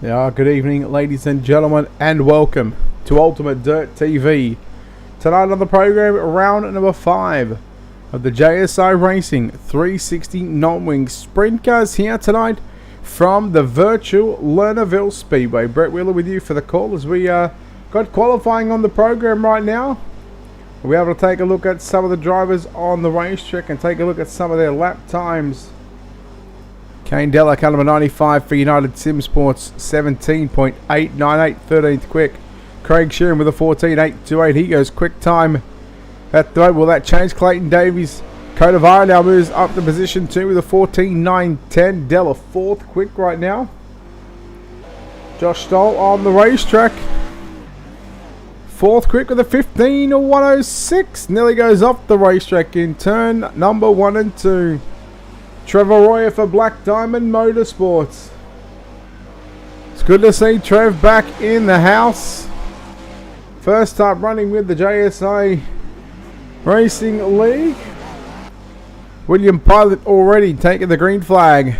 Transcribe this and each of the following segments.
Yeah, good evening, ladies and gentlemen, and welcome to Ultimate Dirt TV. Tonight on the program, round number 5 of the JSI Racing 360 non-wing sprint cars here tonight from the virtual Lernerville Speedway. Brett Wheeler with you for the call as we got qualifying on the program right now. We'll be able to take a look at some of the drivers on the racetrack and take a look at some of their lap times. Kane Della, car number 95 for United Sim Sports, 17.898, 13th quick. Craig Sheeran with a 14.828. He goes quick time at the moment. Will that change? Clayton Davies, coat of iron, now moves up to position 2 with a 14.910. Della, 4th quick right now. Josh Stoll on the racetrack, 4th quick with a 15.106. Nearly goes off the racetrack in turn number 1 and 2. Trevor Royer for Black Diamond Motorsports. It's good to see Trev back in the house. First time running with the JSI Racing League. William Pilot already taking the green flag.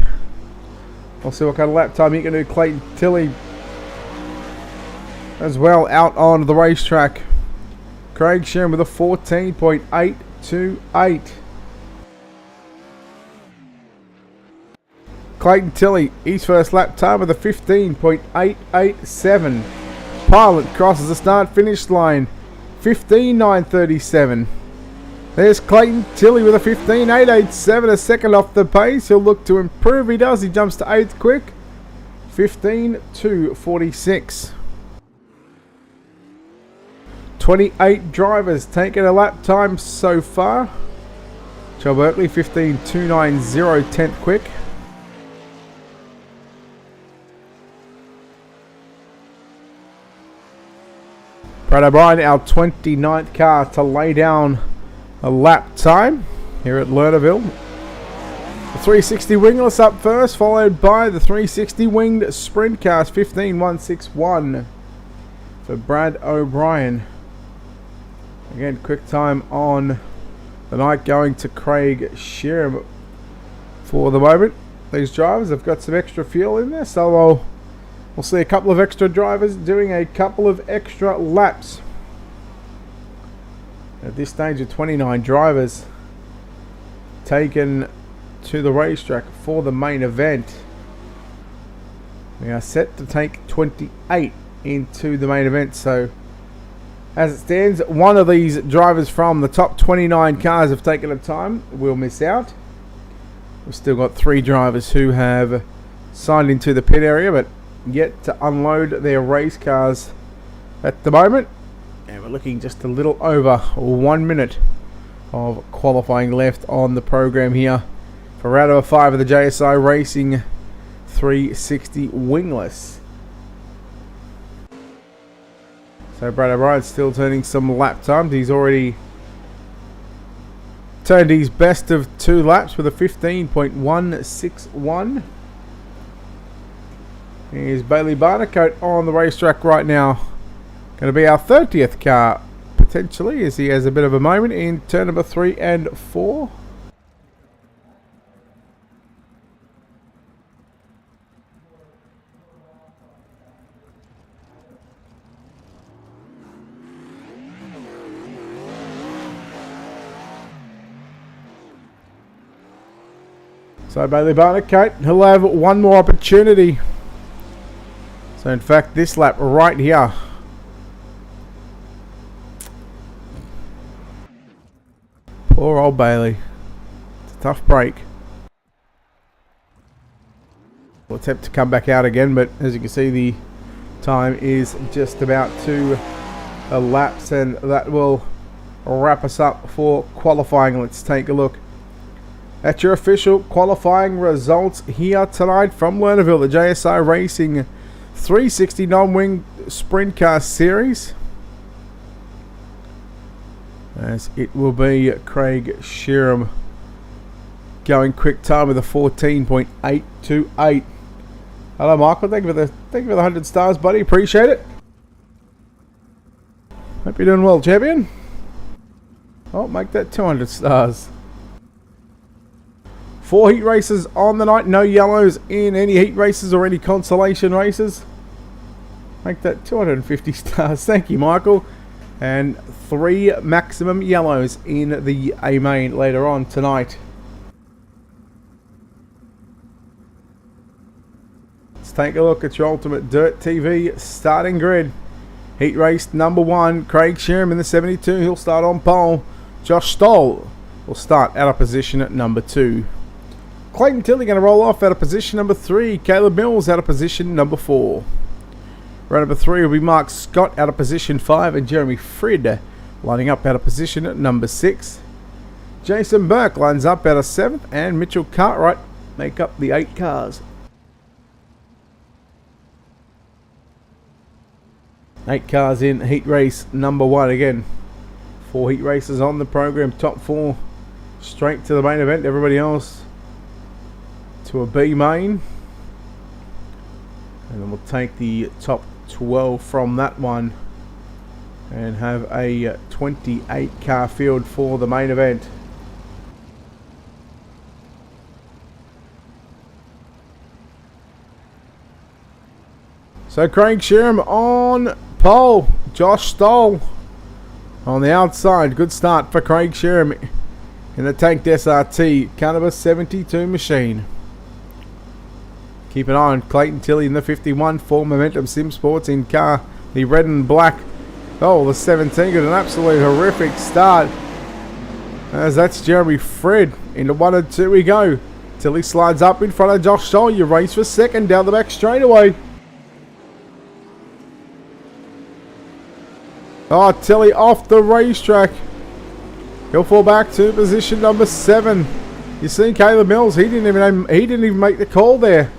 We'll see what kind of lap time he can do. Clayton Tilley as well out on the racetrack. Craig Sheeran with a 14.828. Clayton Tilley, his first lap time with a 15.887. Pilot crosses the start-finish line, 15.937. There's Clayton Tilley with a 15.887, a second off the pace. He'll look to improve. He does. He jumps to 8th quick, 15.246. 28 drivers taking a lap time so far. Joe Berkeley, 15.290, 10th quick. Brad O'Brien, our 29th car to lay down a lap time here at Lernerville. The 360 wingless up first, followed by the 360 winged sprint cars, 15.161 for Brad O'Brien. Again, quick time on the night going to Craig Sheeran for the moment. These drivers have got some extra fuel in there, so we'll see a couple of extra drivers doing a couple of extra laps. At this stage of 29 drivers taken to the racetrack for the main event. We are set to take 28 into the main event. So as it stands, one of these drivers from the top 29 cars have taken a time. We'll miss out. We've still got 3 drivers who have signed into the pit area, but yet to unload their race cars at the moment. And we're looking just a little over 1 minute of qualifying left on the program here for round number 5 of the JSI Racing 360 wingless. So Brad O'Brien's still turning some lap times. He's already turned his best of 2 laps with a 15.161. Here's Bailey Barnacote on the racetrack right now. Going to be our 30th car, potentially, as he has a bit of a moment in turn number 3 and 4. So Bailey Barnacote, he'll have one more opportunity. So in fact, this lap right here. Poor old Bailey. It's a tough break. We'll attempt to come back out again, but as you can see, the time is just about to elapse, and that will wrap us up for qualifying. Let's take a look at your official qualifying results here tonight from Lernerville, the JSI Racing 360 non-wing sprint car series, as it will be Craig Sheeran going quick time with a 14.828. Hello Michael, thank you for the 100 stars, buddy, appreciate it. Hope you're doing well, champion. Oh, make that 200 stars. 4 heat races on the night. No yellows in any heat races or any consolation races. Make that 250 stars. Thank you, Michael. And 3 maximum yellows in the A main later on tonight. Let's take a look at your Ultimate Dirt TV starting grid. Heat race number 1, Craig Sheeran in the 72. He'll start on pole. Josh Stoll will start out of position at number 2. Clayton Tilley going to roll off out of position number 3. Caleb Mills out of position number 4. Row number 3 will be Mark Scott out of position 5 and Jeremy Frid lining up out of position at number 6. Jason Burke lines up out of 7th and Mitchell Cartwright make up the 8 cars. 8 cars in heat race number 1 again. 4 heat races on the program. Top 4 straight to the main event. Everybody else to a B main. And then we'll take the top 12 from that one and have a 28 car field for the main event. So Craig Sheeran on pole, Josh Stoll on the outside. Good start for Craig Sheeran in the Tanked SRT Cannabis 72 machine. Keep an eye on Clayton Tilley in the 51 for Momentum Sim Sports in car, the red and black. Oh, the 17 got an absolute horrific start. As that's Jeremy Fred. Into 1 and 2 we go. Tilley slides up in front of Josh Stoll. You race for second down the back straightaway. Oh, Tilley off the racetrack. He'll fall back to position number 7. You see Caleb Mills, he didn't even make the call there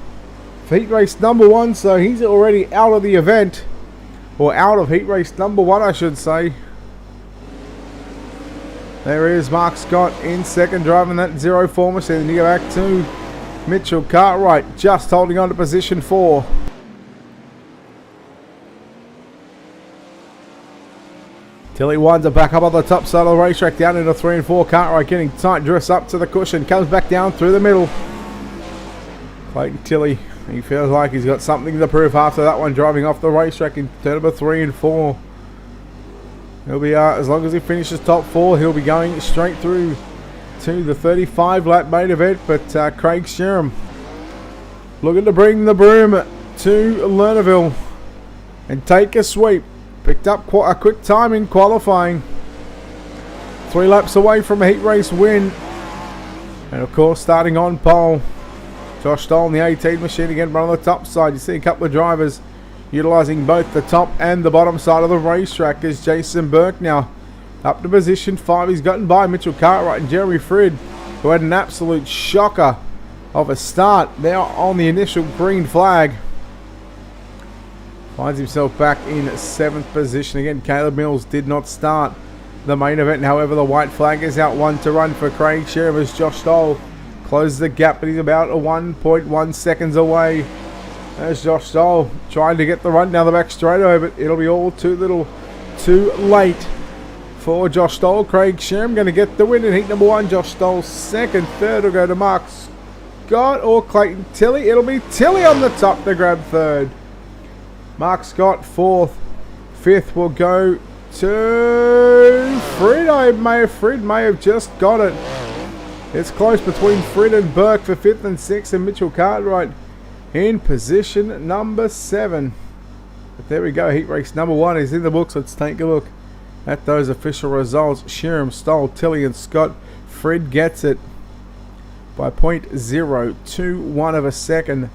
for heat race number 1, so he's already out of the event. Or out of heat race number 1, I should say. There is Mark Scott in second, driving that 04 machine. You go back to Mitchell Cartwright, just holding on to position 4. Tilley winds it back up on the top side of the racetrack, down into 3 and 4. Cartwright getting tight, drifts up to the cushion, comes back down through the middle. Clayton Tilley, he feels like he's got something to prove after that one, driving off the racetrack in turn number 3 and 4. He'll be, as long as he finishes top 4, he'll be going straight through to the 35 lap main event. But Craig Sheeran looking to bring the broom to Lernerville and take a sweep. Picked up quite a quick time in qualifying. 3 laps away from a heat race win. And of course, starting on pole, Josh Stoll in the 18 machine again, but on the top side, you see a couple of drivers utilising both the top and the bottom side of the racetrack. As Jason Burke now up to position 5. He's gotten by Mitchell Cartwright and Jeremy Frid, who had an absolute shocker of a start there on the initial green flag. Finds himself back in 7th position. Again, Caleb Mills did not start the main event. However, the white flag is out 1 to run for Craig Sheeran as Josh Stoll closes the gap, but he's about a 1.1 seconds away. There's Josh Stoll trying to get the run down the back straightaway, but it'll be all too little too late for Josh Stoll. Craig Sheeran going to get the win in heat number 1. Josh Stoll second. Third will go to Mark Scott or Clayton Tilley. It'll be Tilley on the top to grab third. Mark Scott 4th. 5th will go to Frid. Frid may have just got it. It's close between Frid and Burke for 5th and 6th, and Mitchell Cartwright in position number 7. But there we go. Heat race number 1 is in the books. Let's take a look at those official results. Sheeran, Stoll, Tilley and Scott. Frid gets it by 0.021 of a second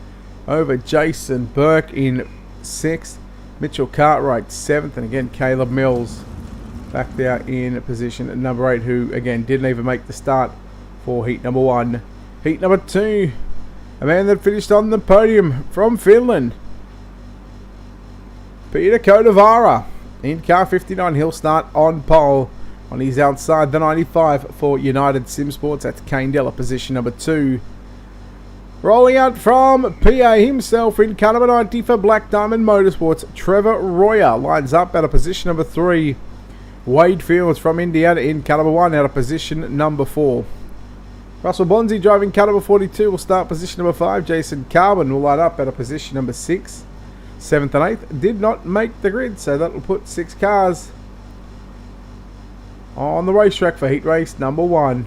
over Jason Burke in 6th. Mitchell Cartwright 7th, and again Caleb Mills back there in position at number 8, who again didn't even make the start for heat number 1. Heat number 2, a man that finished on the podium from Finland, Peter Kodavara in car 59. He'll start on pole on his outside, the 95 for United Sim Sports. That's Kane Della, position number 2. Rolling out from PA himself in car number 90 for Black Diamond Motorsports, Trevor Royer lines up out of position number 3. Wade Fields from Indiana in car number 1 out of position number 4. Russell Bonzi driving car number 42 will start position number 5. Jason Carbon will line up out of position number 6. 7th and 8th did not make the grid, so that will put 6 cars on the racetrack for heat race number 1.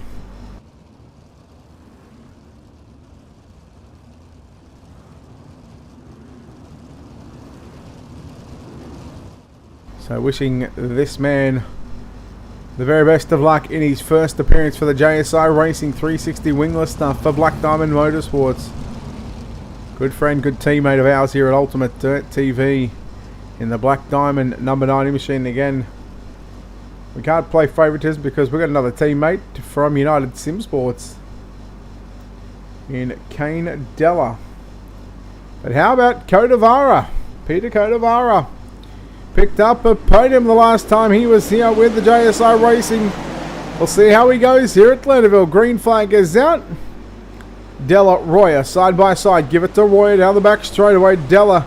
So wishing this man the very best of luck in his first appearance for the JSI Racing 360 Wingless stuff for Black Diamond Motorsports. Good friend, good teammate of ours here at Ultimate Dirt TV in the Black Diamond number 90 machine again. We can't play favouritism because we've got another teammate from United Sim Sports in Kane Della. But how about Codavara? Peter Codavara picked up a podium the last time he was here with the JSI Racing. We'll see how he goes here at Lernerville. Green flag is out. Della, Royer, side by side. Give it to Royer down the back straight away. Della,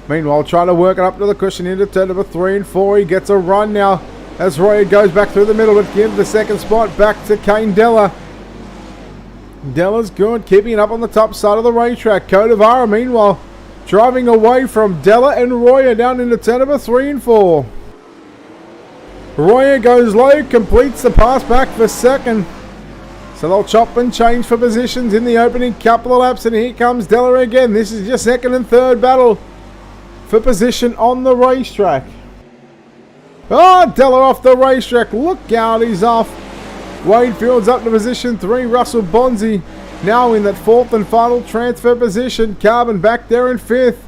meanwhile, trying to work it up to the cushion into turn number 3 and 4. He gets a run now as Royer goes back through the middle, but gives the second spot back to Kane Della. Della's good, keeping it up on the top side of the racetrack. Codavara, meanwhile, driving away from Della and Royer down into turn number 3 and 4. Royer goes low, completes the pass back for second. So they'll chop and change for positions in the opening couple of laps, and here comes Della again. This is your second and third battle for position on the racetrack. Oh, Della off the racetrack. Look out, he's off. Wade Fields up to position 3. Russell Bonzi now in that 4th and final transfer position. Carbon back there in 5th.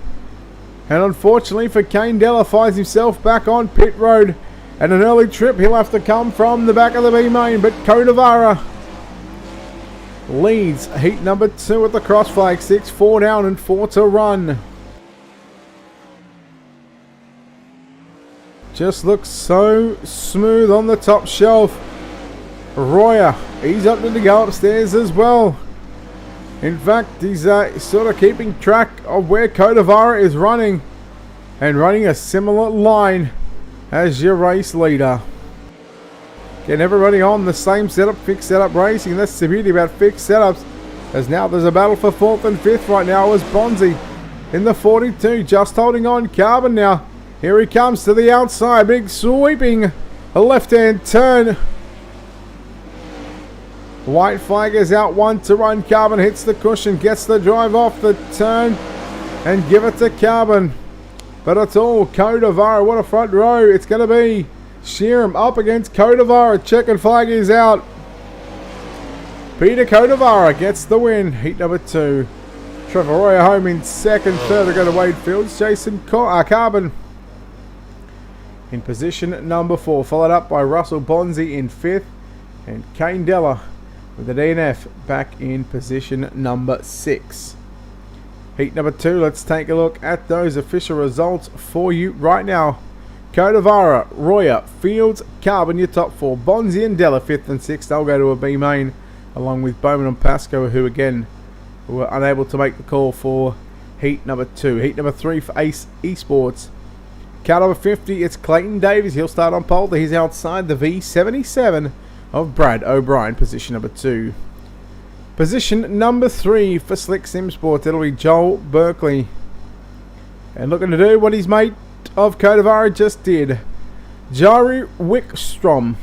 And unfortunately for Kane, Della finds himself back on pit road. And an early trip, he'll have to come from the back of the B main. But Codavara leads heat number 2 at the cross flag. 6, 4 down and 4 to run. Just looks so smooth on the top shelf. Royer, he's opted to go upstairs as well. In fact, he's sort of keeping track of where Codavara is running. And running a similar line as your race leader. Getting everybody on the same setup, fixed setup racing. That's the beauty about fixed setups. As now there's a battle for 4th and 5th right now as Bonzi in the 42. Just holding on. Carbon now. Here he comes to the outside. Big sweeping left-hand turn. White flag is out, 1 to run. Carbon hits the cushion, gets the drive off the turn and give it to Carbon. But it's all Codavara. What a front row. It's going to be Sheeran up against Codavara. Checkered flag is out. Peter Codavara gets the win. Heat number 2. Trevor Royer home in second. Third to go to Wade Fields. Jason Carbon in position number 4. Followed up by Russell Bonzi in 5th. And Kane Della with the DNF back in position number 6. Heat number 2, let's take a look at those official results for you right now. Codavara, Royer, Fields, Carbon, your top 4. Bonzi and Della, 5th and 6th. They'll go to a B main, along with Bowman and Pascoe, who again were unable to make the call for heat number 2. Heat number 3 for Ace Esports. Car number 50, it's Clayton Davies. He'll start on pole. He's outside the V77 of Brad O'Brien, position number 2. Position number 3 for Slick Sim Sports, it'll be Joel Berkeley. And looking to do what his mate of Codavara just did. Jari Wickstrom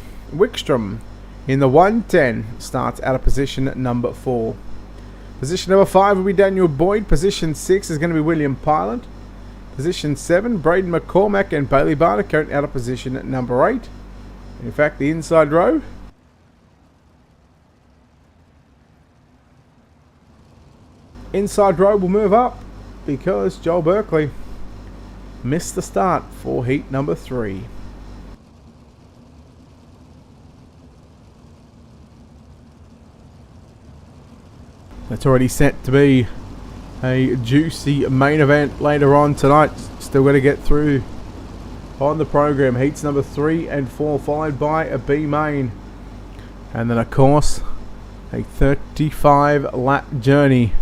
in the 110 starts out of position number 4. Position number 5 will be Daniel Boyd. Position 6 is going to be William Pylant. Position 7, Braden McCormack and Bailey Barnacote out of position number 8. In fact, the inside row will move up because Joel Berkeley missed the start for heat number 3. That's already set to be a juicy main event later on tonight. Still got to get through on the program. Heats number 3 and 4 followed by a B main. And then of course a 35 lap journey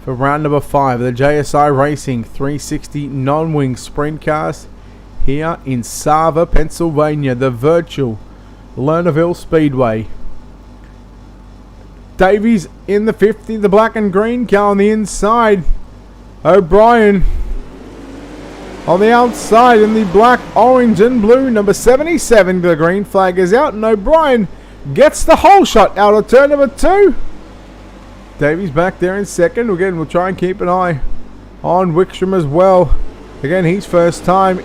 for round number 5 of the JSI Racing 360 non-wing sprint cars here in Sava, Pennsylvania, the virtual Lernerville Speedway. Davies in the 50, the black and green car on the inside. O'Brien On the outside in the black, orange and blue, number 77, the green flag is out, and O'Brien gets the whole shot out of turn number 2. Davies back there in second. Again, we'll try and keep an eye on Wickstrom as well. Again, he's first time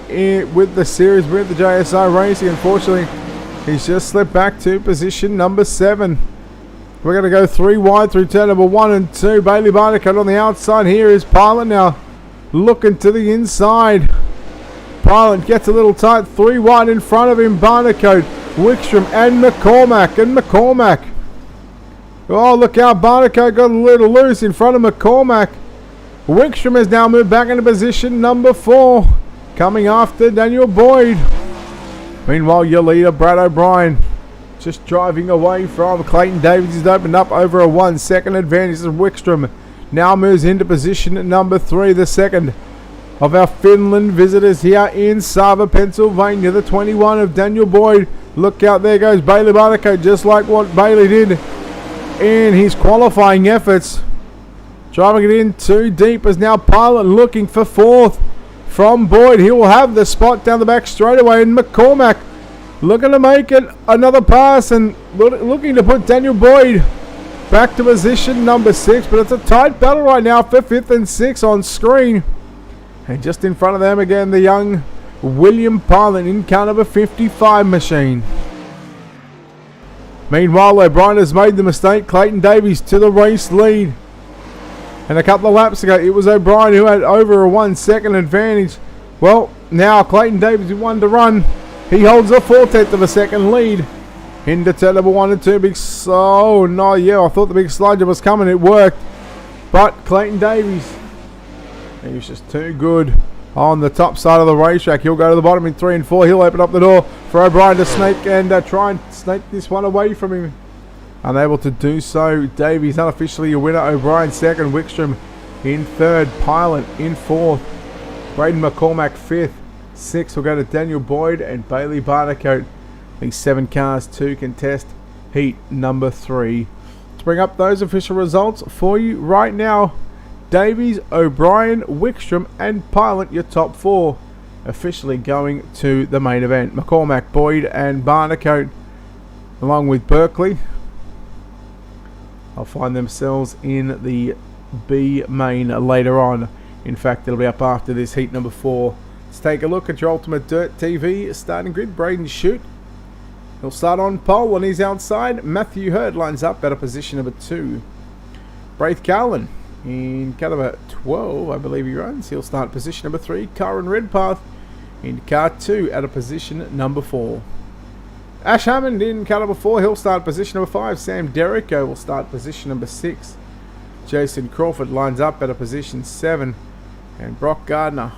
with the series with the JSI Racing. Unfortunately, he's just slipped back to position number 7. We're going to go 3 wide through turn number 1 and 2. Bailey Barnacote on the outside. Here is Pilot now looking to the inside. Pilot gets a little tight. 3 wide in front of him. Barnacote, Wickstrom and McCormack. Oh, look out. Barnacote got a little loose in front of McCormack. Wickstrom has now moved back into position number 4. Coming after Daniel Boyd. Meanwhile, your leader, Brad O'Brien, just driving away from Clayton Davies. He's opened up over a 1 second advantage as Wickstrom now moves into position number 3. The second of our Finland visitors here in Sava, Pennsylvania. The 21 of Daniel Boyd. Look out, there goes Bailey Barnacote, just like what Bailey did in his qualifying efforts. Driving it in too deep as now Pilot looking for 4th from Boyd. He will have the spot down the back straight away, and McCormack looking to make it another pass and looking to put Daniel Boyd back to position number 6. But it's a tight battle right now for 5th and 6th on screen. And just in front of them again, the young William Pilot in car number 55 machine. Meanwhile, O'Brien has made the mistake. Clayton Davies to the race lead. And a couple of laps ago, it was O'Brien who had over a 1 second advantage. Well, now Clayton Davies who won to run. He holds a 4/10 of a second lead. Into turn number 1 and 2. I thought the big slide was coming. It worked. But Clayton Davies, he was just too good on the top side of the racetrack. He'll go to the bottom in 3 and 4. He'll open up the door for O'Brien to snake and try and snake this one away from him. Unable to do so. Davies unofficially a winner. O'Brien second. Wickstrom in 3rd. Pilot in 4th. Braden McCormack 5th. 6th will go to Daniel Boyd and Bailey Barnacote. These 7 cars to contest heat number 3. To bring up those official results for you right now, Davies, O'Brien, Wickstrom and Pilot, your top 4, officially going to the main event. McCormack, Boyd and Barnacote, along with Berkeley, will find themselves in the B main later on. In fact, it'll be up after this heat number 4. Let's take a look at your Ultimate Dirt TV starting grid. Braden Shute, he'll start on pole on his outside. Matthew Hurd lines up at a position number 2. Braith Carlin in car number 12, I believe he runs. He'll start position number 3. Kyron Redpath in car 2 at a position number 4. Ash Hammond in car number 4. He'll start position number 5. Sam Derrico will start position number 6. Jason Crawford lines up at a position 7. And Brock Gardner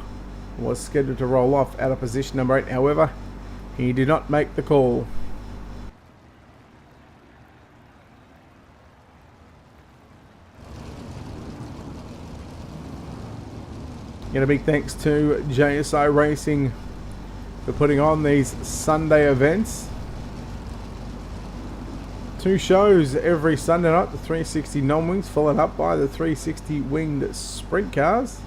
was scheduled to roll off at a position number 8. However, he did not make the call. Again, a big thanks to JSI Racing for putting on these Sunday events. 2 shows every Sunday night, the 360 non-wings followed up by the 360 winged sprint cars.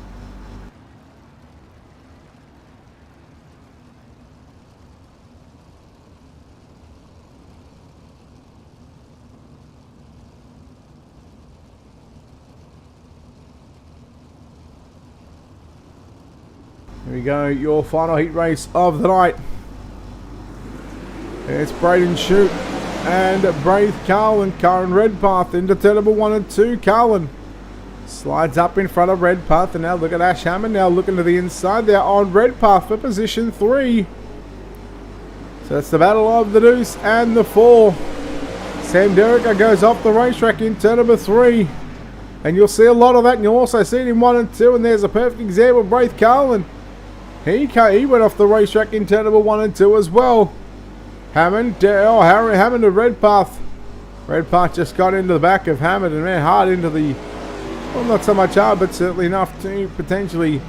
Here we go, your final heat race of the night. It's Braden Shute and Braith Carlin. Karen Redpath into turn number 1 and 2. Carlin slides up in front of Redpath, and now look at Ash Hammond now looking to the inside there on Redpath for position 3. So that's the battle of the deuce and the 4. Sam Derrico goes off the racetrack in turn number 3. And you'll see a lot of that, and you'll also see it in 1 and 2. And there's a perfect example of Braith Carlin. He went off the racetrack in turn number 1 and 2 as well. Hammond to Redpath. Redpath just got into the back of Hammond and ran hard into the, well, not so much hard, but certainly enough to potentially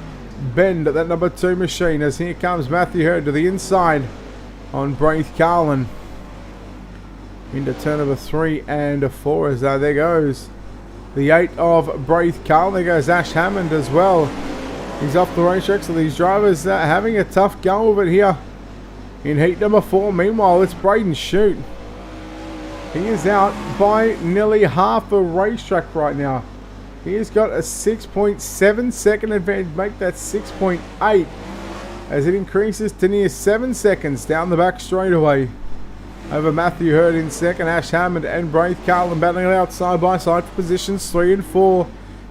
bend at that number 2 machine. As here comes Matthew Hurd to the inside on Braith Carlin. Into turn number 3 and 4 as there goes the 8 of Braith Carlin. There goes Ash Hammond as well. He's off the racetrack, so these drivers are having a tough go of it here in heat number 4. Meanwhile, it's Braden Shute. He is out by nearly half a racetrack right now. He has got a 6.7 second advantage, make that 6.8 as it increases to near 7 seconds down the back straightaway. Over Matthew Hurd in second, Ash Hammond and Braith Carlin battling it out side by side for positions 3 and 4.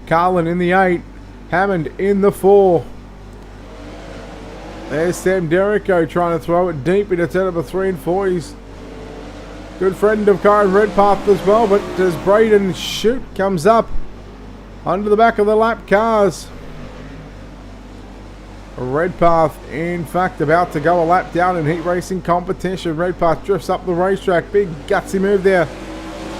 Carlin in the 8, Hammond in the 4. There's Sam Derrico trying to throw it deep into turn number 3 and 4. He's a good friend of Kyron Redpath as well, but as Braden Shute comes up under the back of the lap cars. Redpath, in fact, about to go a lap down in heat racing competition. Redpath drifts up the racetrack. Big gutsy move there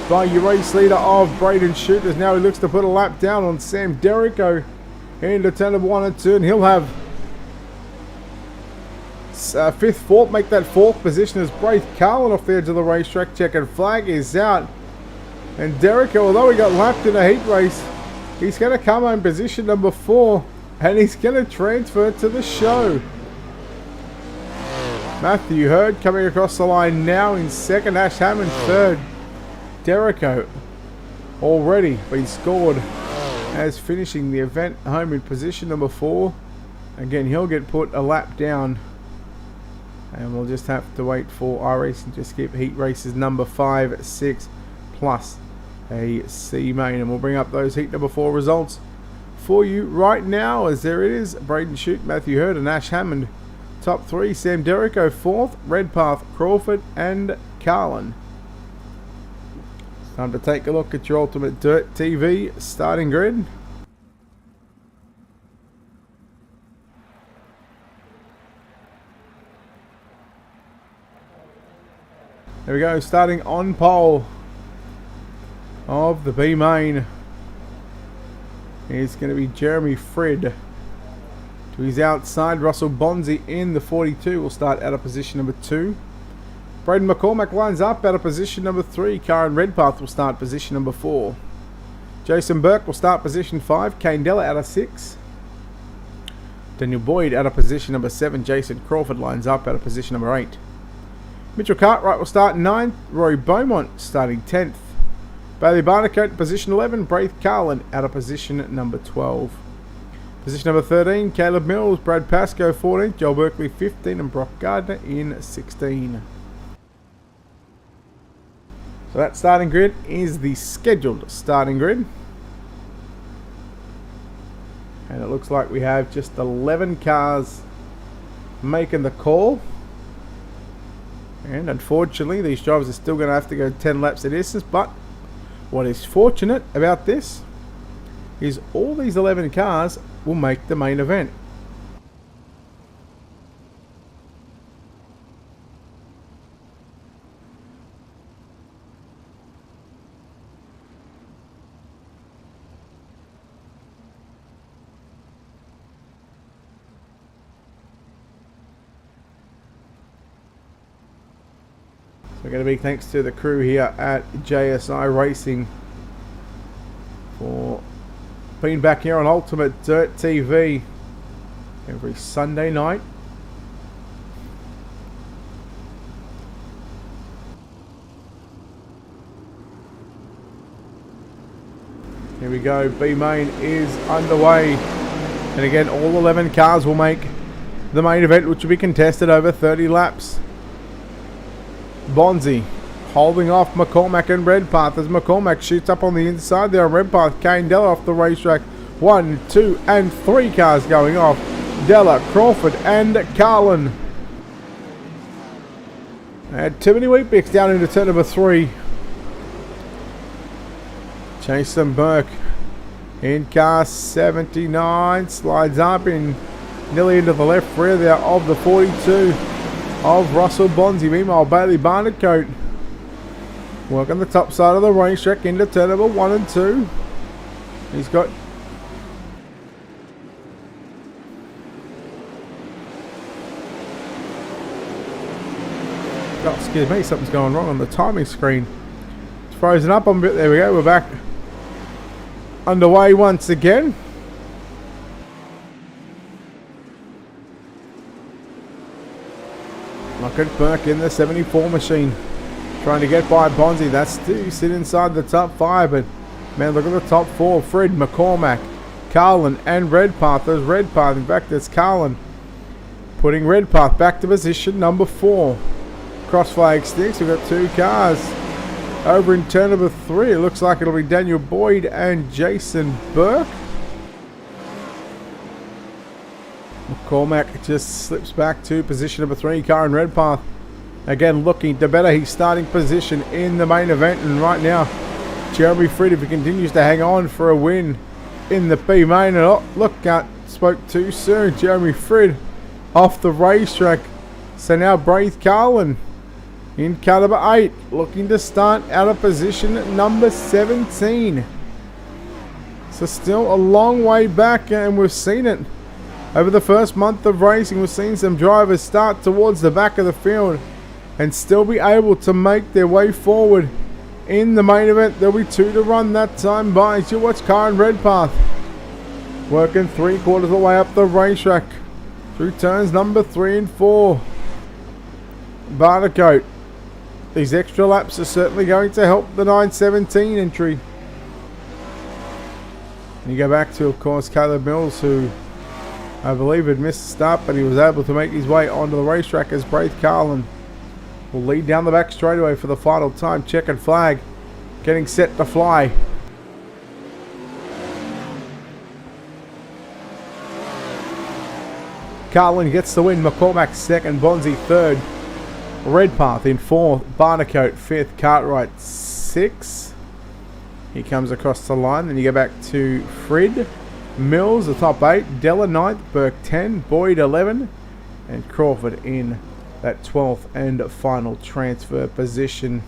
by your race leader of Braden Shute, as now he looks to put a lap down on Sam Derrico into turn number 1 and 2, and he'll have 5th, 4th, make that 4th position as Braith Carlin off the edge of the racetrack. Checkered flag is out, and Derrico, although he got lapped in a heat race, he's going to come home position number 4, and he's going to transfer to the show. Matthew Hurd coming across the line now in second, Ash Hammond third. Derrico already been scored as finishing the event home in position number 4. Again, he'll get put a lap down, and we'll just have to wait for iRacing to skip heat races number 5, 6 plus a C main, and we'll bring up those heat number 4 results for you right now, as there it is. Braden Shute, Matthew Hurd and Ash Hammond top 3, Sam Derrico 4th, Redpath, Crawford and Carlin. Time to take a look at your Ultimate Dirt TV starting grid. There we go, starting on pole of the B main is going to be Jeremy Fred. To his outside, Russell Bonzi in the 42 will start out of position number 2. Braden McCormack lines up out of position number 3. Karen Redpath will start position number 4. Jason Burke will start position 5. Kane Della out of 6. Daniel Boyd out of position number 7. Jason Crawford lines up out of position number 8. Mitchell Cartwright will start 9th. Rory Beaumont starting 10th. Bailey Barnacote position 11. Braith Carlin out of position number 12. Position number 13, Caleb Mills. Brad Pascoe 14th. Joel Berkeley 15. And Brock Gardner in 16. So that starting grid is the scheduled starting grid. And it looks like we have just 11 cars making the call. And unfortunately, these drivers are still going to have to go 10 laps a distance. But what is fortunate about this is all these 11 cars will make the main event. So going to be thanks to the crew here at JSI Racing for being back here on Ultimate Dirt TV every Sunday night. Here we go, B main is underway, and again all 11 cars will make the main event, which will be contested over 30 laps. Bonzi holding off McCormack and Redpath as McCormack shoots up on the inside there on Redpath. Kane Della off the racetrack. 1, 2 and 3 cars going off. Della, Crawford and Carlin. And too many Weet-Bix down into turn number 3. Jason Burke in car 79 slides up in nearly into the left rear there of the 42 of Russell Bonzi. Meanwhile, Bailey Barnacote working the top side of the racetrack into turn number 1 and 2. He's got excuse me, something's going wrong on the timing screen. It's frozen up on a bit. There we go, we're back underway once again. Look at Burke in the 74 machine. Trying to get by Bonzi. That's still sit inside the top 5. But, man, look at the top 4. Fred, McCormack, Carlin, and Redpath. There's Redpath. In fact, it's Carlin. Putting Redpath back to position number 4. Cross flag sticks. We've got 2 cars. Over in turn number 3, it looks like it'll be Daniel Boyd and Jason Burke. McCormack just slips back to position number 3. Karen Redpath again looking to better his starting position in the main event. And right now, Jeremy Fried, if he continues to hang on for a win in the B main. And oh, look out, spoke too soon. Jeremy Fried off the racetrack. So now Braith Carlin in car number 8, looking to start out of position number 17. So still a long way back, and we've seen it over the first month of racing. We've seen some drivers start towards the back of the field and still be able to make their way forward in the main event. There'll be 2 to run that time by. As you watch Karen Redpath working 3/4 of the way up the racetrack through turns number 3 and 4. Barnacote. These extra laps are certainly going to help the 9:17 entry. And you go back to, of course, Caleb Mills, who I believe had missed the start, but he was able to make his way onto the racetrack as Braith Carlin will lead down the back straightaway for the final time. Checkered flag getting set to fly. Carlin gets the win. McCormack 2nd, Bonzi 3rd. Redpath in 4th, Barnacote 5th, Cartwright 6th. He comes across the line. Then you go back to Fred, Mills, the top 8, Della 9th, Burke 10, Boyd 11, and Crawford in that 12th and final transfer position.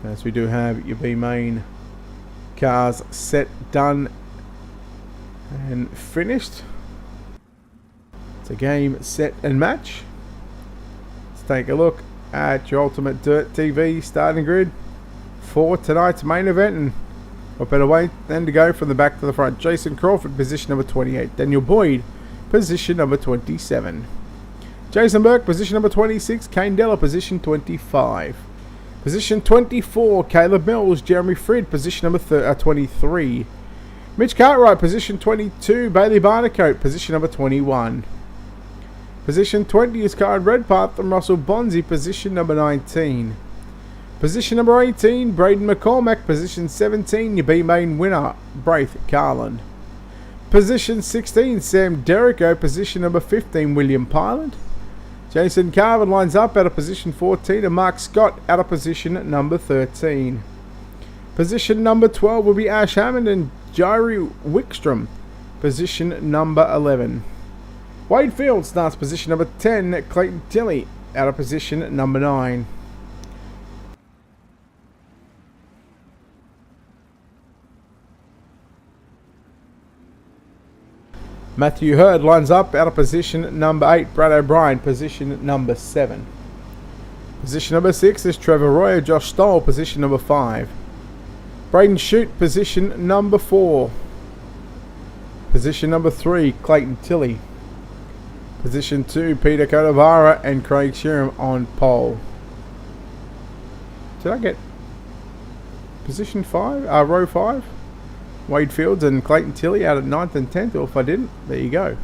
As we do have your B main cars set, done, and finished. It's a game, set, and match. Take a look at your Ultimate Dirt TV starting grid for tonight's main event, and what better way than to go from the back to the front. Jason Crawford, position number 28. Daniel Boyd, position number 27. Jason Burke, position number 26. Kane Della, position 25. Position 24, Caleb Mills. Jeremy Fried, position number 23. Mitch Cartwright, position 22. Bailey Barnacote, position number 21. Position 20 is Karen Redpath and Russell Bonzi, position number 19. Position number 18, Braden McCormack. Position 17, your B main winner, Braith Carlin. Position 16, Sam Derrico. Position number 15, William Pyland. Jason Carvin lines up out of position 14, and Mark Scott out of position number 13. Position number 12 will be Ash Hammond and Jari Wickstrom. Position number 11. Wade Field starts position number 10. Clayton Tilley out of position number 9. Matthew Hurd lines up out of position number 8. Brad O'Brien, position number 7. Position number 6 is Trevor Royer. Josh Stoll, position number 5. Braden Shute, position number 4. Position number 3, Clayton Tilley. Position 2, Peter Codovara and Craig Sheeran on pole. Did I get position 5? Row 5? Wade Fields and Clayton Tilley out at 9th and 10th, or if I didn't, there you go.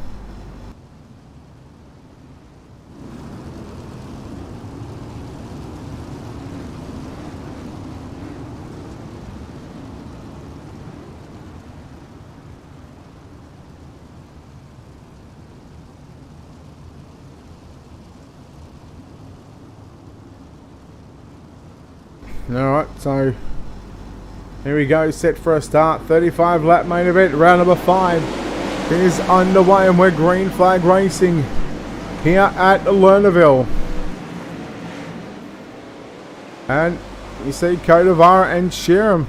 Alright, so here we go, set for a start. 35 lap main event, round number 5 is underway, and we're green flag racing here at Lernerville. And you see Codovara and Sheeran,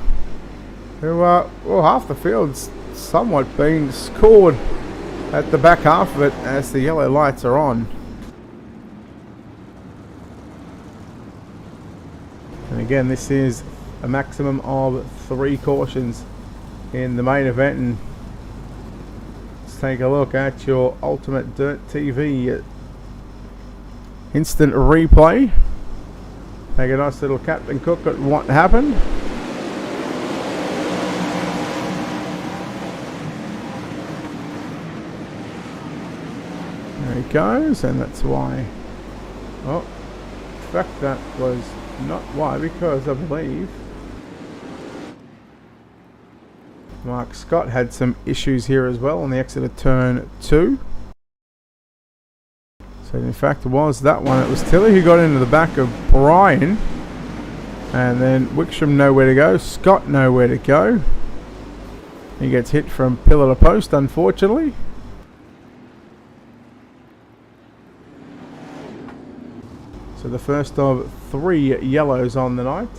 who well, half the field's somewhat been scored at the back half of it as the yellow lights are on. And again, this is a maximum of 3 cautions in the main event. And let's take a look at your Ultimate Dirt TV instant replay. Take a nice little Captain Cook at what happened. There he goes, and that's why. Oh, in fact, that was not why, because I believe Mark Scott had some issues here as well on the exit of turn 2. So in fact it was that one. It was Tilly who got into the back of Brian. And then Wicksham nowhere to go. Scott nowhere to go. He gets hit from pillar to post, unfortunately. So the first of 3 yellows on the night.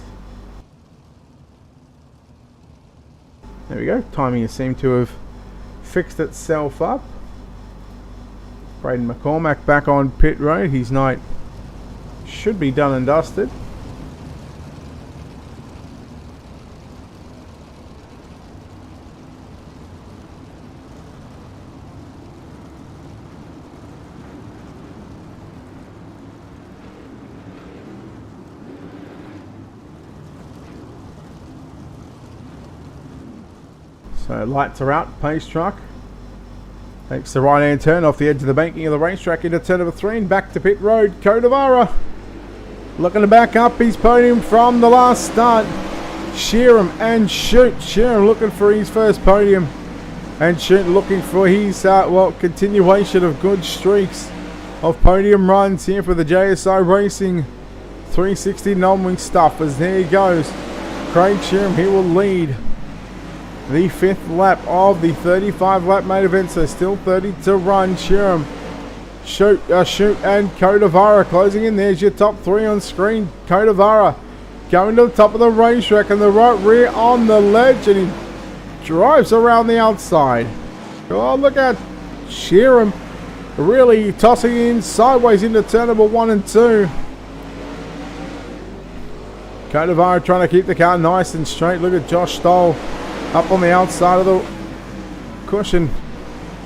There we go. Timing seemed to have fixed itself up. Braden McCormack back on pit road. His night should be done and dusted. So lights are out. Pace truck takes the right hand turn off the edge of the banking of the racetrack into turn number 3 and back to pit road. Kodavara looking to back up his podium from the last start. Sheeran and Shoot. Sheeran looking for his first podium, and Shoot looking for his continuation of good streaks of podium runs here for the JSI Racing 360 non-wing stuff. As there he goes, Craig Sheeran, he will lead the 5th lap of the 35 lap main event, so still 30 to run. Sheeran, Shoot and Kodavara closing in. There's your top 3 on screen. Kodavara going to the top of the racetrack and the right rear on the ledge, and he drives around the outside. Oh, look at Sheeran really tossing in sideways into turn number 1 and 2. Kodavara trying to keep the car nice and straight. Look at Josh Stoll up on the outside of the cushion.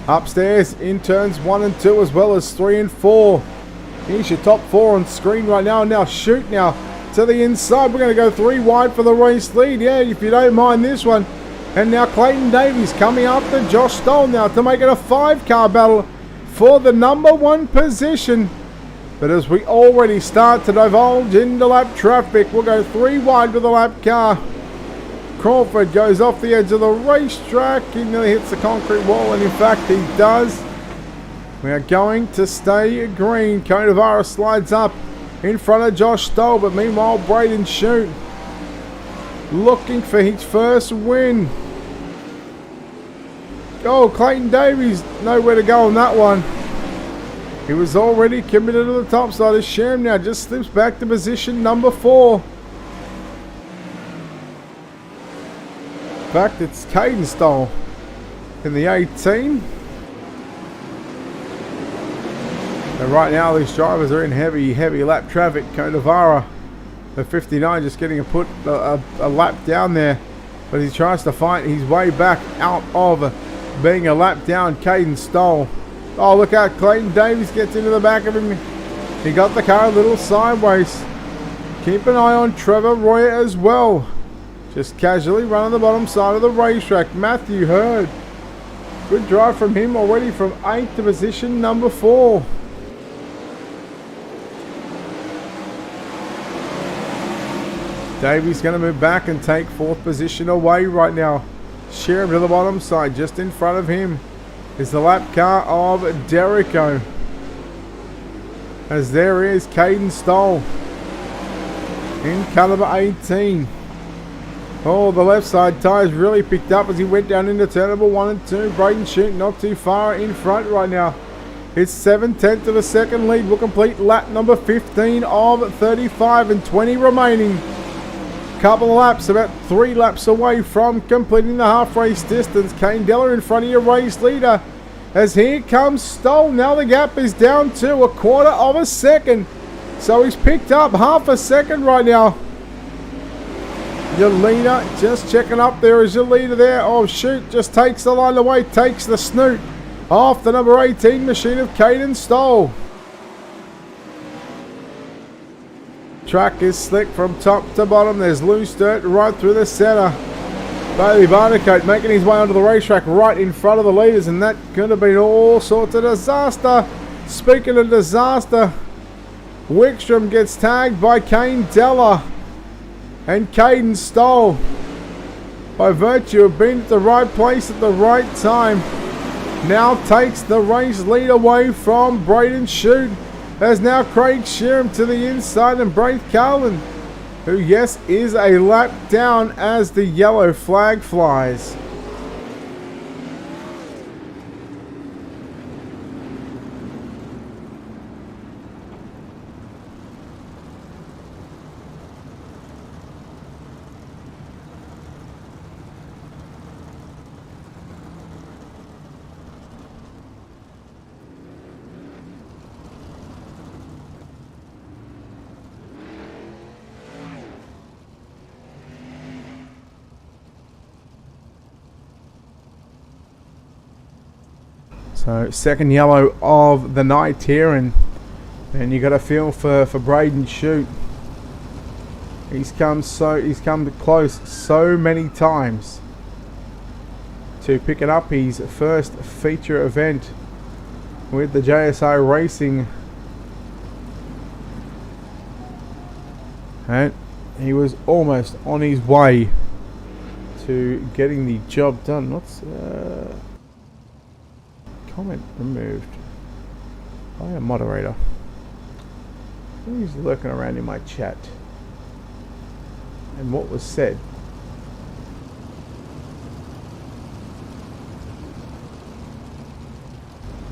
Upstairs in turns 1 and 2 as well as 3 and 4. Here's your top 4 on screen right now. Now Shoot now to the inside. We're going to go 3 wide for the race lead. Yeah, if you don't mind this one. And now Clayton Davies coming after Josh Stoll now to make it a 5-car battle for the number 1 position. But as we already start to divulge into lap traffic, we'll go 3 wide with the lap car. Crawford goes off the edge of the racetrack. He nearly hits the concrete wall, and in fact he does. We are going to stay green. Kodavara slides up in front of Josh Stoll, but meanwhile Braden Shoot looking for his first win. Oh, Clayton Davies nowhere to go on that one. He was already committed to the top side. As Sheeran now just slips back to position number 4. In fact, it's Caden Stoll in the 18. And right now these drivers are in heavy lap traffic. Kodavara, the 59, just getting a lap down there, but he tries to fight his way back out of being a lap down. Caden Stoll. Oh, look out, Clayton Davies gets into the back of him. He got the car a little sideways. Keep an eye on Trevor Royer as well. Just casually running the bottom side of the racetrack. Matthew Hurd. Good drive from him already from 8th to position number 4. Davies going to move back and take 4th position away right now. Sheeran to the bottom side. Just in front of him is the lap car of Derrico. As there is Caden Stoll in car number 18. Oh, the left side tyres really picked up as he went down into turn number 1 and 2. Braden Shoot not too far in front right now. It's 7/10 of a second lead. Will complete lap number 15 of 35 and 20 remaining. Couple of laps, about 3 laps away from completing the half race distance. Kane Deller in front of your race leader. As here comes Stoll. Now the gap is down to 1/4 of a second. So he's picked up half a second right now. Your leader just checking up. There is your leader there. Oh, Shoot just takes the line away. Takes the snoot off the number 18 machine of Caden Stoll. Track is slick from top to bottom. There's loose dirt right through the center. Bailey Barnacote making his way onto the racetrack right in front of the leaders, and that could have been all sorts of disaster. Speaking of disaster, Wickstrom gets tagged by Kane Della, and Caden Stoll, by virtue of being at the right place at the right time, now takes the race lead away from Braden Shute. As now Craig Sheeran to the inside, and Braith Carlin, who, yes, is a lap down as the yellow flag flies. So second yellow of the night here, and you got to feel for Braden Shute. He's come close so many times to picking up his first feature event with the JSI Racing, and he was almost on his way to getting the job done. What's comment removed by a moderator? Who's lurking around in my chat? And what was said?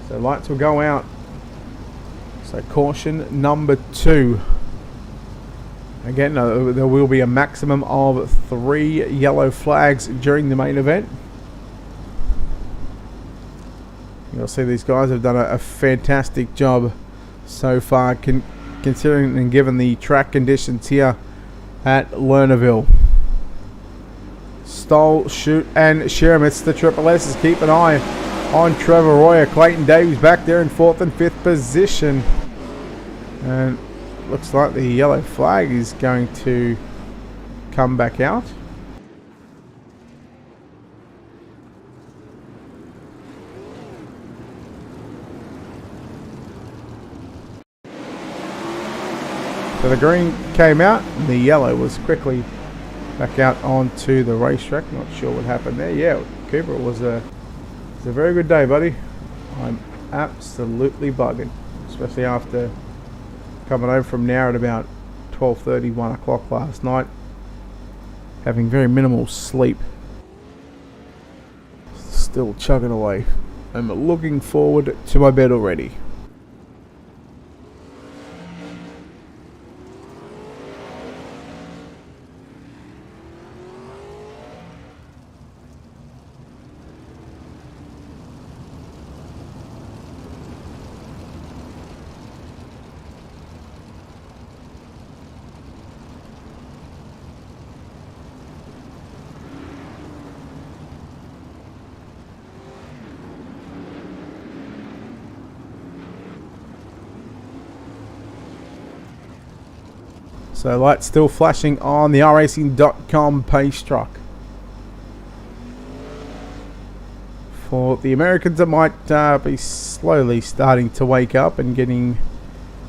So lights will go out. So caution number 2. Again, there will be a maximum of 3 yellow flags during the main event. You'll see these guys have done a fantastic job so far, considering and given the track conditions here at Lernerville. Stoll, Shute, and Sheeran. It's the Triple S's. Keep an eye on Trevor Royer. Clayton Davies back there in 4th and 5th position. And looks like the yellow flag is going to come back out. So the green came out, and the yellow was quickly back out onto the racetrack. Not sure what happened there. Yeah, Cooper, it was a very good day, buddy. I'm absolutely bugging, especially after coming over from now at about 12:30, 1 o'clock last night, having very minimal sleep. Still chugging away. I'm looking forward to my bed already. So lights still flashing on the racing.com pace truck. For the Americans, it might be slowly starting to wake up and getting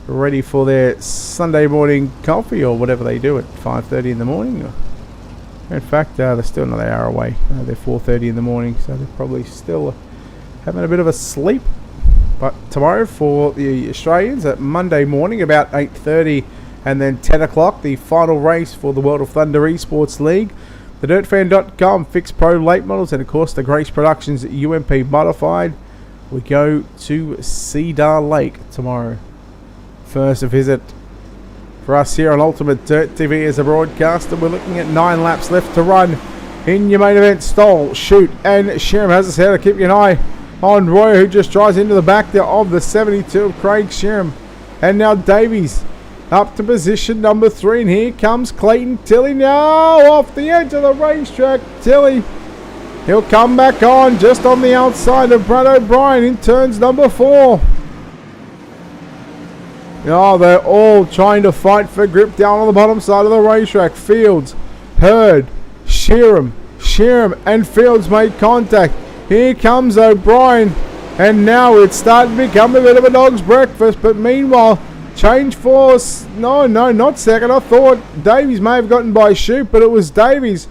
ready for their Sunday morning coffee or whatever they do at 5:30 in the morning. In fact, they're still another hour away. They're 4:30 in the morning, so they're probably still having a bit of a sleep. But tomorrow for the Australians, at Monday morning about 8:30, and then 10 o'clock, the final race for the World of Thunder Esports League. The DirtFan.com Fixed Pro Late Models, and of course the Grace Productions UMP Modified. We go to Cedar Lake tomorrow. First visit for us here on Ultimate Dirt TV as a broadcaster. We're looking at 9 laps left to run in your main event. Stoll, Shute, and Sheeran has his head. Keep an eye on Roy, who just drives into the back there of the 72 of Craig Sheeran. And now Davies up to position number 3, and here comes Clayton Tilley now off the edge of the racetrack. Tilley, he'll come back on just on the outside of Brad O'Brien in turns number 4. Oh, they're all trying to fight for grip down on the bottom side of the racetrack. Fields, Hurd, Sheeran, and Fields made contact. Here comes O'Brien, and now it's starting to become a bit of a dog's breakfast. But meanwhile, change force. No, not second. I thought Davies may have gotten by Shoot, but it was Davies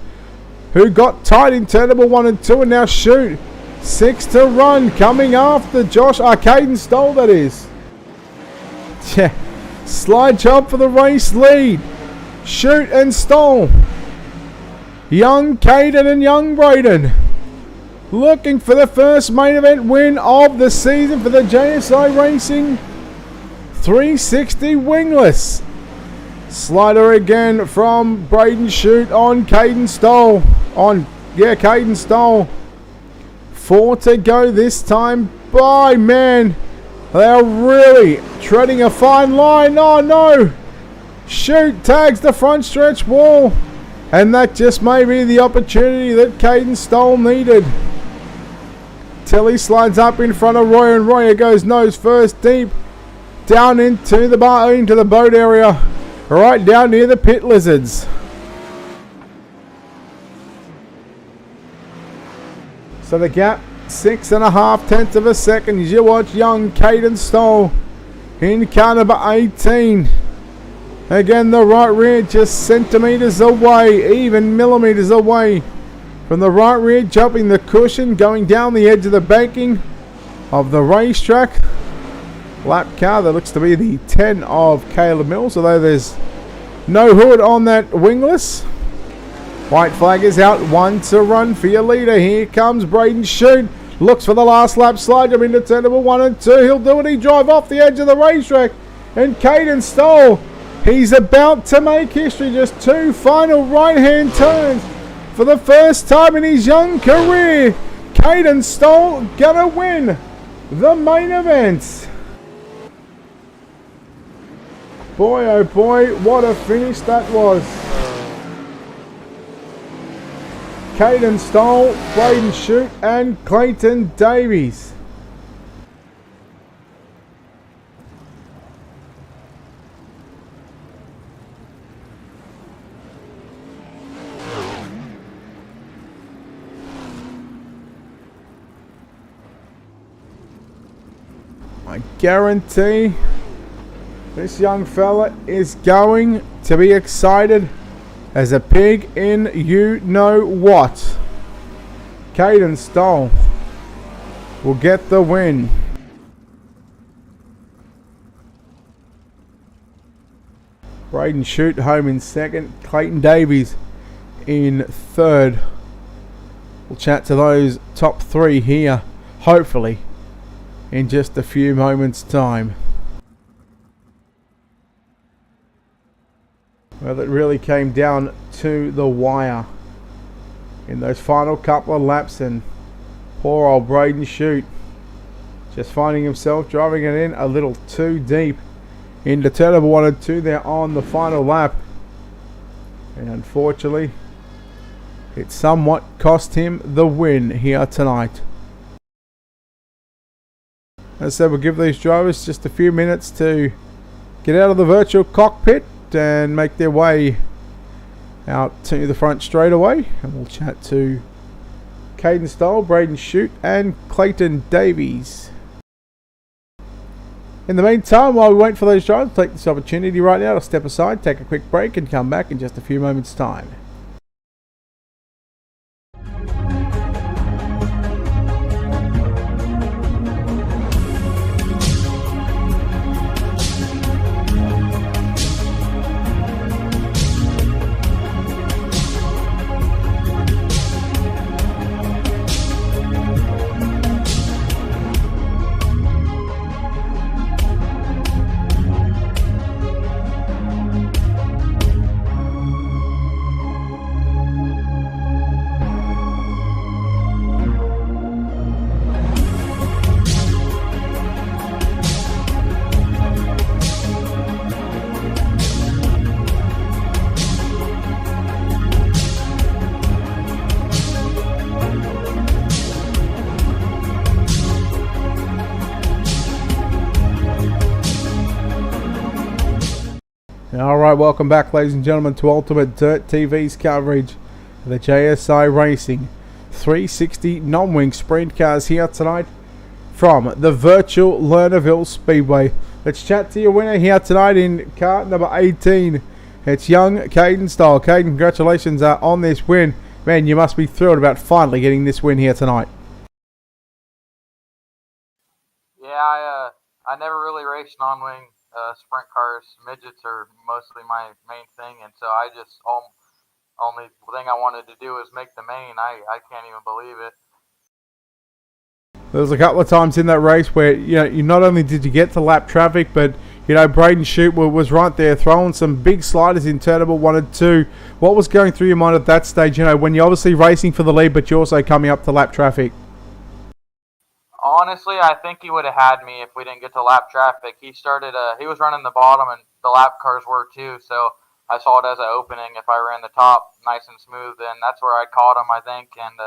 who got tight in turn number 1 and 2, and now Shoot. 6 to run, coming after Josh. Caden Stoll, that is. Yeah, slide job for the race lead. Shoot and Stoll. Young Caden and young Braden looking for the first main event win of the season for the JSI Racing 360 Wingless. Slider again from Braden Shoot on Caden Stoll. Caden Stoll. 4 to go this time. By man, they are really treading a fine line. Oh no! Shoot tags the front stretch wall. And that just may be the opportunity that Caden Stoll needed. Tilly slides up in front of Royer, and Royer goes nose first deep. Down into the boat area. Right down near the pit lizards. So the gap, 6.5 tenths of a second as you watch young Caden Stoll in car number 18. Again, the right rear just centimetres away, even millimetres away from the right rear, jumping the cushion, going down the edge of the banking of the racetrack. Lap car that looks to be the 10 of Caleb Mills, although there's no hood on that Wingless. White flag is out, 1 to run for your leader. Here comes Braden Shoot. Looks for the last lap, slide him into turn number 1 and 2. He'll do it, he drive off the edge of the racetrack. And Caden Stoll, he's about to make history. Just 2 final right-hand turns for the first time in his young career. Caden Stoll gonna win the main event. Boy, oh boy, what a finish that was. Caden Stoll, Braden Shoot, and Clayton Davies. I guarantee this young fella is going to be excited as a pig in you know what. Caden Stoll will get the win. Braden Shoot home in second. Clayton Davies in third. We'll chat to those top 3 here, hopefully, in just a few moments' time. Well, it really came down to the wire in those final couple of laps, and poor old Braden Shoot just finding himself driving it in a little too deep into turn number 1 and 2 there on the final lap, and unfortunately it somewhat cost him the win here tonight. As I said, we'll give these drivers just a few minutes to get out of the virtual cockpit and make their way out to the front straightaway, and we'll chat to Caden Stoll, Braden Shoot, and Clayton Davies. In the meantime, while we wait for those drivers, take this opportunity right now to step aside, take a quick break, and come back in just a few moments' time. All right, welcome back, ladies and gentlemen, to Ultimate Dirt TV's coverage of the JSI Racing 360 non-wing sprint cars here tonight from the virtual Lernerville Speedway. Let's chat to your winner here tonight in car number 18. It's young Caden Style. Caden, congratulations on this win. Man, you must be thrilled about finally getting this win here tonight. Yeah, I never really raced non-wing sprint cars. Midgets are mostly my main thing, and so I just only thing I wanted to do was make the main. I can't even believe it. There was a couple of times in that race where you not only did you get to lap traffic, but Braden Shute was right there throwing some big sliders in turn number 1 and 2. What was going through your mind at that stage? When you're obviously racing for the lead, but you're also coming up to lap traffic. Honestly, I think he would have had me if we didn't get to lap traffic. He was running the bottom, and the lap cars were too. So I saw it as an opening. If I ran the top nice and smooth, then that's where I caught him, I think. And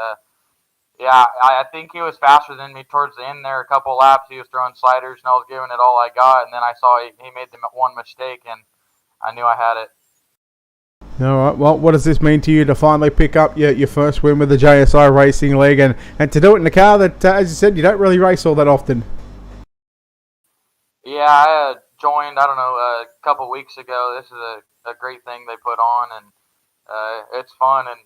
yeah, I think he was faster than me towards the end there. A couple laps, he was throwing sliders, and I was giving it all I got. And then I saw he made the one mistake, and I knew I had it. All right, well, what does this mean to you to finally pick up your first win with the JSI Racing League and to do it in a car that, as you said, you don't really race all that often? Yeah, I joined, a couple weeks ago. This is a great thing they put on, and it's fun, and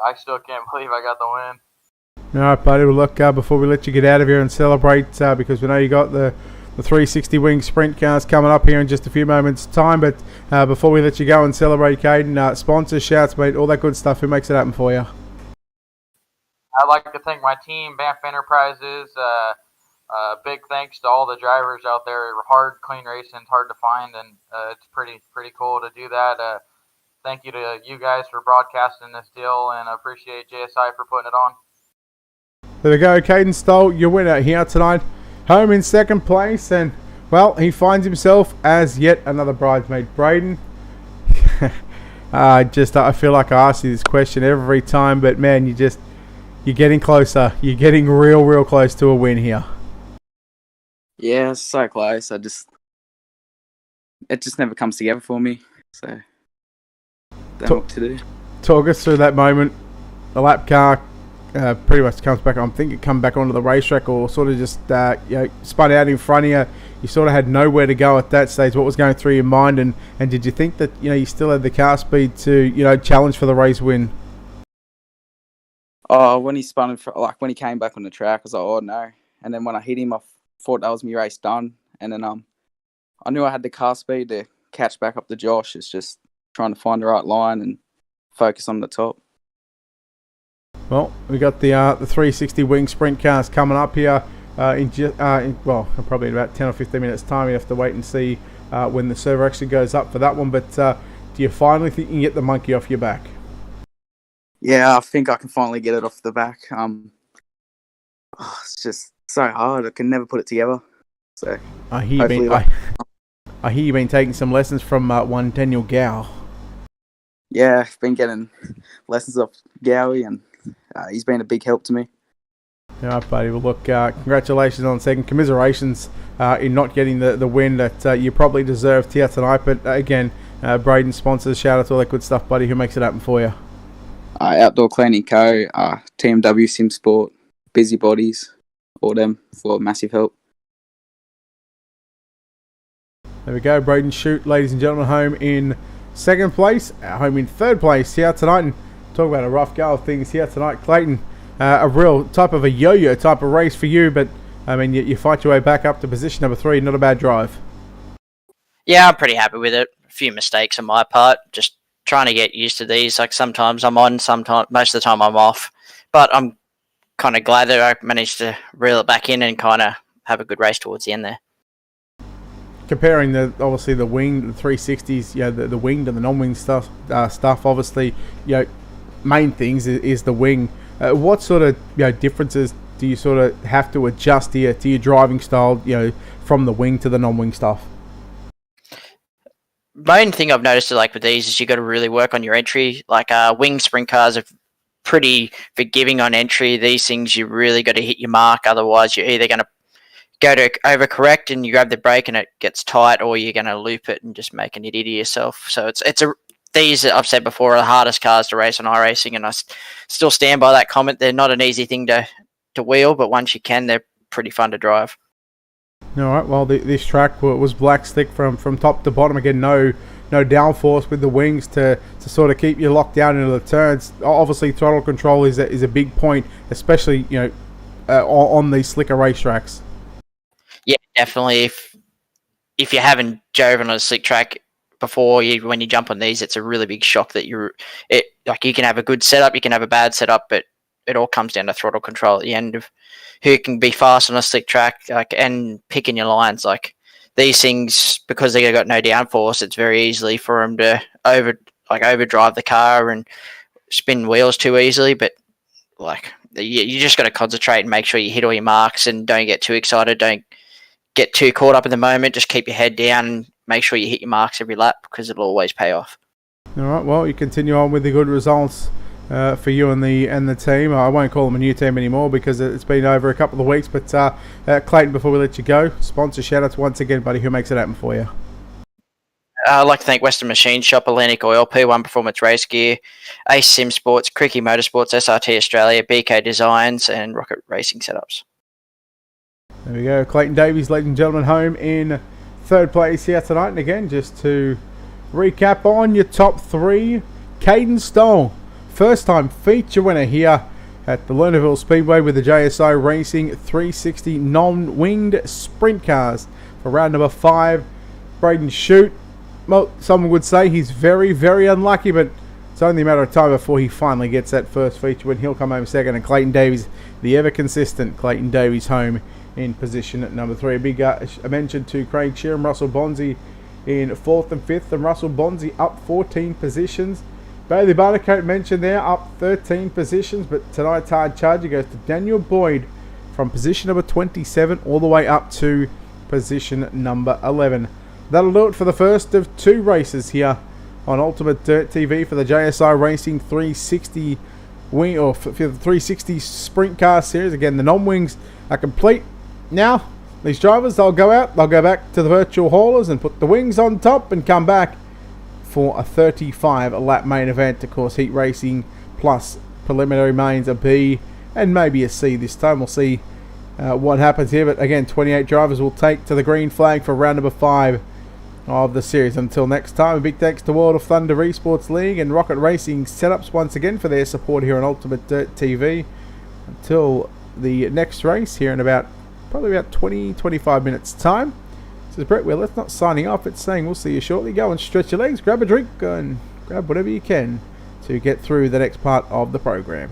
I still can't believe I got the win. All right, buddy. Well, look, before we let you get out of here and celebrate, because we know you got the 360 wing sprint cars coming up here in just a few moments' time, but before we let you go and celebrate, Caden, sponsors, shouts, mate, all that good stuff, who makes it happen for you? I'd like to thank my team, Banff Enterprises. Big thanks to all the drivers out there. Hard, clean racing, hard to find, and it's pretty cool to do that. Thank you to you guys for broadcasting this deal, and I appreciate JSI for putting it on. There we go, Caden Stoll, your winner here tonight. Home in second place, and well, he finds himself as yet another bridesmaid. Braden, I feel like I ask you this question every time, but man, you're getting closer. You're getting real close to a win here. Yeah, it's so close. It just never comes together for me. So, don't know what to do. Talk us through that moment. The lap car pretty much comes back. I'm thinking come back onto the racetrack, or sort of just spun out in front of you. You sort of had nowhere to go at that stage. What was going through your mind, and did you think that you still had the car speed to challenge for the race win? Oh, when he spun when he came back on the track, I was like, oh no. And then when I hit him, I thought that was my race done. And then I knew I had the car speed to catch back up to Josh. It's just trying to find the right line and focus on the top. Well, we got the 360 wing sprint cars coming up here probably in about 10 or 15 minutes time. You have to wait and see when the server actually goes up for that one. But do you finally think you can get the monkey off your back? Yeah, I think I can finally get it off the back. It's just so hard. I can never put it together. So I hear you've been taking some lessons from one Daniel Gow. Yeah, I've been getting lessons off Gowie, and he's been a big help to me. All right, buddy. Well, look, congratulations on second. Commiserations in not getting the win that you probably deserved here tonight. But again, Braden sponsors, shout out to all that good stuff, buddy. Who makes it happen for you? Outdoor Cleaning Co., TMW Sim Sport, Busybodies, all them for massive help. There we go, Braden Shute, ladies and gentlemen, home in second place, home in third place here tonight. And talk about a rough go of things here tonight, Clayton. A real type of a yo-yo type of race for you, but I mean, you fight your way back up to position number 3. Not a bad drive. Yeah, I'm pretty happy with it. A few mistakes on my part, just trying to get used to these. Like sometimes I'm on, sometimes most of the time I'm off. But I'm kind of glad that I managed to reel it back in and kind of have a good race towards the end there. Comparing obviously the winged, the 360s, the winged and the non-winged stuff. Obviously, main things is the wing. What sort of differences do you sort of have to adjust here to your driving style, from the wing to the non-wing stuff? Main thing I've noticed like with these is you got to really work on your entry. Like wing sprint cars are pretty forgiving on entry. These things you really got to hit your mark, otherwise you're either going to go to overcorrect and you grab the brake and it gets tight, or you're going to loop it and just make an idiot of yourself. So these, I've said before, are the hardest cars to race on iRacing, and I still stand by that comment. They're not an easy thing to wheel, but once you can, they're pretty fun to drive. All right, well, this track was black slick from top to bottom. Again, no downforce with the wings to sort of keep you locked down into the turns. Obviously, throttle control is a big point, especially on these slicker racetracks. Yeah, definitely. If you haven't driven on a slick track before, when you jump on these, it's a really big shock that you can have a good setup, you can have a bad setup, but it all comes down to throttle control at the end of who can be fast on a slick track, and picking your lines. Like these things, because they got no downforce, it's very easily for them to overdrive the car and spin wheels too easily. But you just got to concentrate and make sure you hit all your marks and don't get too excited. Don't get too caught up in the moment. Just keep your head down and make sure you hit your marks every lap, because it'll always pay off. All right, well, you continue on with the good results for you and the team. I won't call them a new team anymore because it's been over a couple of weeks. But Clayton, before we let you go, sponsor shout-outs once again, buddy. Who makes it happen for you? I'd like to thank Western Machine Shop, Atlantic Oil, P1 Performance Race Gear, Ace Sim Sports, Cricky Motorsports, SRT Australia, BK Designs, and Rocket Racing Setups. There we go. Clayton Davies, ladies and gentlemen, home in third place here tonight. And again, just to recap on your top three, Caden Stoll, first time feature winner here at the Lernerville Speedway with the JSI Racing 360 non-winged sprint cars for round number 5. Braden Shute, well, someone would say he's very, very unlucky, but it's only a matter of time before he finally gets that first feature win. He'll come home second, and Clayton Davies, the ever-consistent Clayton Davies, home in position at number 3. A big mention to Craig Sheeran, Russell Bonzi in 4th and 5th, and Russell Bonzi up 14 positions. Bailey Barnacote mentioned there, up 13 positions, but tonight's hard charger goes to Daniel Boyd from position number 27 all the way up to position number 11. That'll do it for the first of 2 races here on Ultimate Dirt TV for the JSI Racing 360 wing, or for the 360 Sprint Car Series. Again, the non-wings are complete. Now, these drivers, they'll go back to the virtual haulers and put the wings on top and come back for a 35-lap main event. Of course, heat racing plus preliminary mains, a B and maybe a C this time. We'll see what happens here. But again, 28 drivers will take to the green flag for round number 5 of the series. Until next time, a big thanks to World of Thunder Esports League and Rocket Racing Setups once again for their support here on Ultimate Dirt TV. Until the next race here in probably about 20-25 minutes time. This is Brett Wheeler. It's not signing off, it's saying we'll see you shortly. Go and stretch your legs, grab a drink, and grab whatever you can to get through the next part of the program.